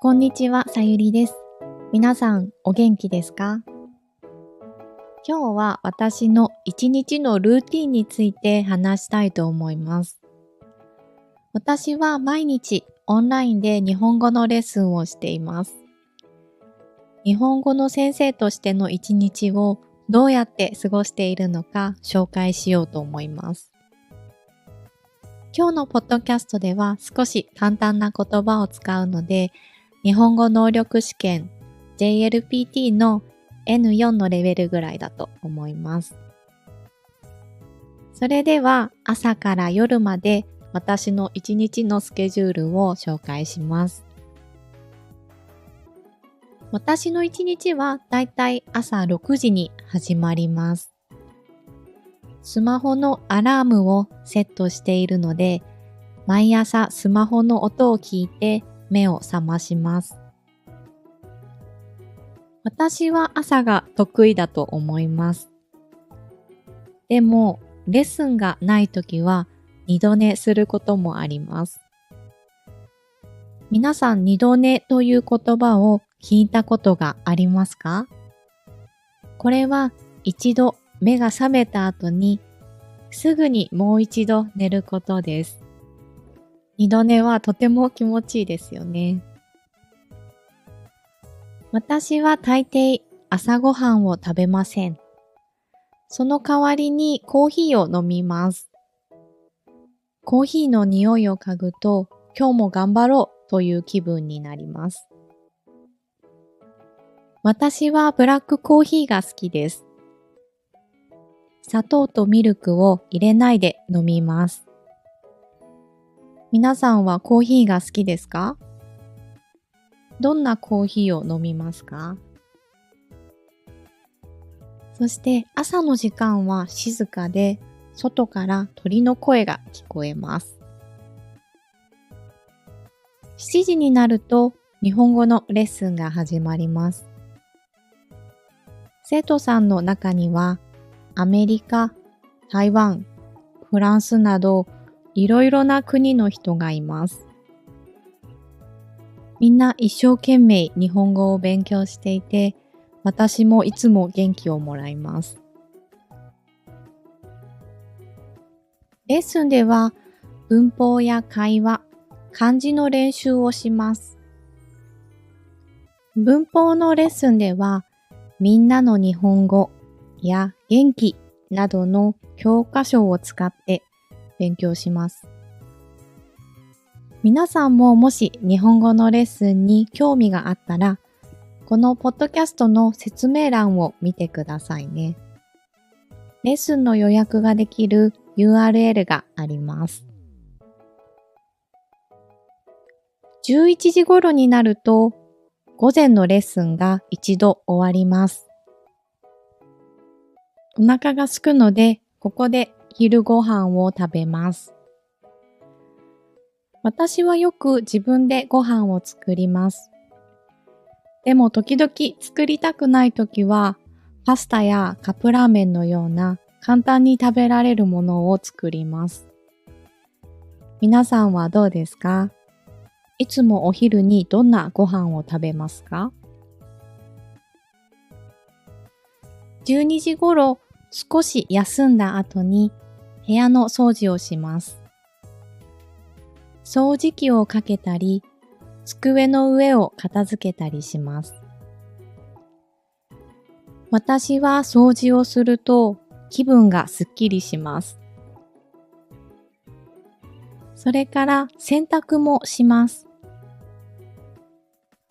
こんにちは、さゆりです。皆さん、お元気ですか？今日は私の一日のルーティンについて話したいと思います。私は毎日オンラインで日本語のレッスンをしています。日本語の先生としての一日をどうやって過ごしているのか紹介しようと思います。今日のポッドキャストでは少し簡単な言葉を使うので、日本語能力試験 JLPT の N4 のレベルぐらいだと思います。それでは朝から夜まで私の一日のスケジュールを紹介します。私の一日はだいたい朝6時に始まります。スマホのアラームをセットしているので、毎朝スマホの音を聞いて目を覚まします。私は朝が得意だと思います。でも、レッスンがないときは二度寝することもあります。皆さん二度寝という言葉を聞いたことがありますか？これは一度目が覚めた後にすぐにもう一度寝ることです。二度寝はとても気持ちいいですよね。私は大抵朝ごはんを食べません。その代わりにコーヒーを飲みます。コーヒーの匂いを嗅ぐと今日も頑張ろうという気分になります。私はブラックコーヒーが好きです。砂糖とミルクを入れないで飲みます。皆さんはコーヒーが好きですか？どんなコーヒーを飲みますか？そして朝の時間は静かで、外から鳥の声が聞こえます。7時になると日本語のレッスンが始まります。生徒さんの中にはアメリカ、台湾、フランスなどいろいろな国の人がいます。みんな一生懸命日本語を勉強していて、私もいつも元気をもらいます。レッスンでは文法や会話、漢字の練習をします。文法のレッスンではみんなの日本語や元気などの教科書を使って勉強します。皆さんももし日本語のレッスンに興味があったら、このポッドキャストの説明欄を見てくださいね。レッスンの予約ができる URL があります。11時頃になると、午前のレッスンが一度終わります。お腹が空くので、ここで昼ご飯を食べます。私はよく自分でご飯を作ります。でも時々作りたくないときは、パスタやカップラーメンのような簡単に食べられるものを作ります。皆さんはどうですか？いつもお昼にどんなご飯を食べますか？12時頃、少し休んだ後に部屋の掃除をします。掃除機をかけたり、机の上を片付けたりします。私は掃除をすると気分がすっきりします。それから洗濯もします。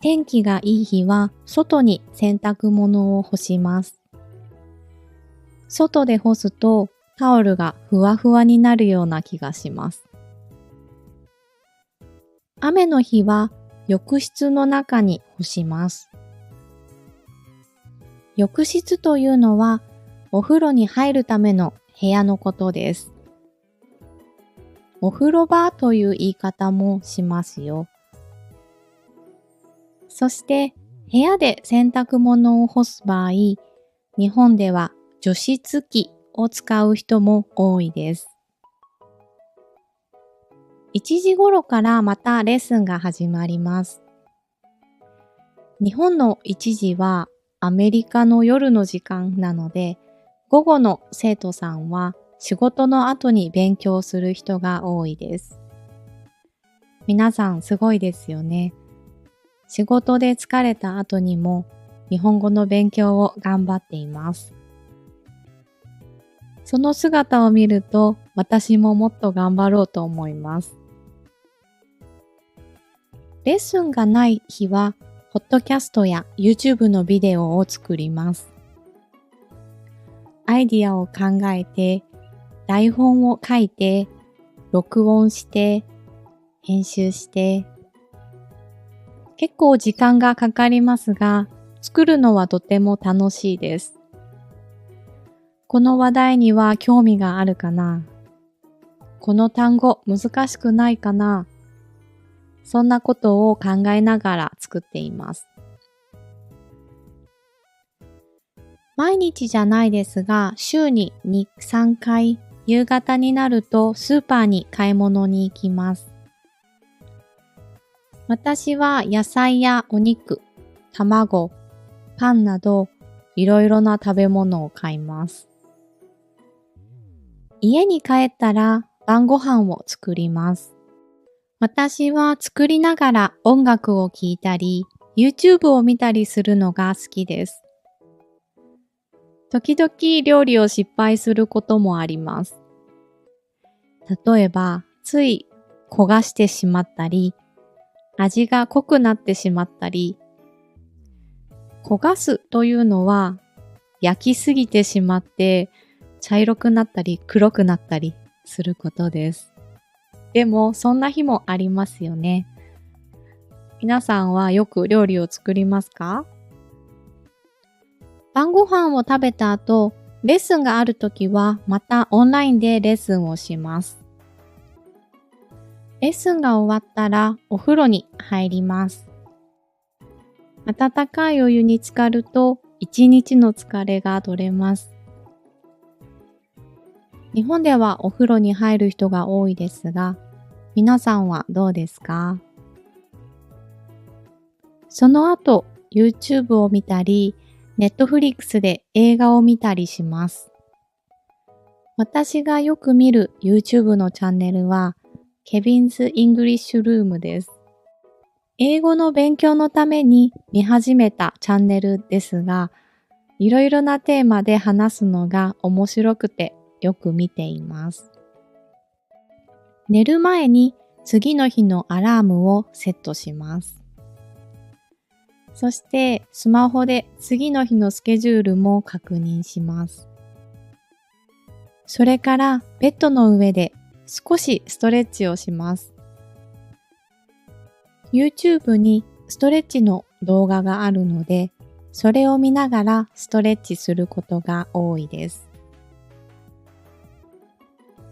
天気がいい日は外に洗濯物を干します。外で干すとタオルがふわふわになるような気がします。雨の日は浴室の中に干します。浴室というのはお風呂に入るための部屋のことです。お風呂場という言い方もしますよ。そして部屋で洗濯物を干す場合、日本では除湿機を使う人も多いです。1時頃からまたレッスンが始まります。日本の1時はアメリカの夜の時間なので、午後の生徒さんは仕事の後に勉強する人が多いです。皆さんすごいですよね。仕事で疲れた後にも日本語の勉強を頑張っています。その姿を見ると私ももっと頑張ろうと思います。レッスンがない日はポッドキャストや YouTube のビデオを作ります。アイディアを考えて、台本を書いて、録音して、編集して、結構時間がかかりますが、作るのはとても楽しいです。この話題には興味があるかな？この単語難しくないかな？そんなことを考えながら作っています。毎日じゃないですが、週に2、3回、夕方になるとスーパーに買い物に行きます。私は野菜やお肉、卵、パンなどいろいろな食べ物を買います。家に帰ったら晩ご飯を作ります。私は作りながら音楽を聴いたり、YouTube を見たりするのが好きです。時々料理を失敗することもあります。例えば、つい焦がしてしまったり、味が濃くなってしまったり、焦がすというのは焼きすぎてしまって茶色くなったり黒くなったりすることです。でもそんな日もありますよね。皆さんはよく料理を作りますか？晩ご飯を食べた後、レッスンがあるときはまたオンラインでレッスンをします。レッスンが終わったらお風呂に入ります。温かいお湯に浸かると一日の疲れが取れます。日本ではお風呂に入る人が多いですが、皆さんはどうですか？その後、YouTube を見たり、Netflix で映画を見たりします。私がよく見る YouTube のチャンネルは、Kevin's English Room です。英語の勉強のために見始めたチャンネルですが、いろいろなテーマで話すのが面白くてよく見ています。寝る前に次の日のアラームをセットします。そしてスマホで次の日のスケジュールも確認します。それからベッドの上で少しストレッチをします。YouTube にストレッチの動画があるので、それを見ながらストレッチすることが多いです。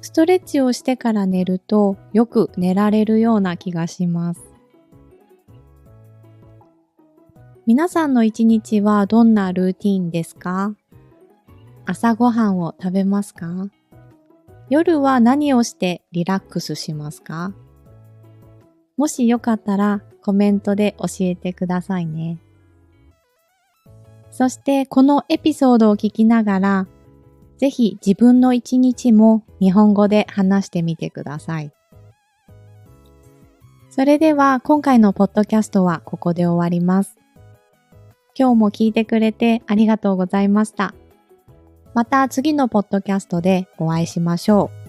ストレッチをしてから寝るとよく寝られるような気がします。皆さんの一日はどんなルーティーンですか？朝ごはんを食べますか？夜は何をしてリラックスしますか？もしよかったらコメントで教えてくださいね。そしてこのエピソードを聞きながら、ぜひ自分の一日も日本語で話してみてください。それでは今回のポッドキャストはここで終わります。今日も聞いてくれてありがとうございました。また次のポッドキャストでお会いしましょう。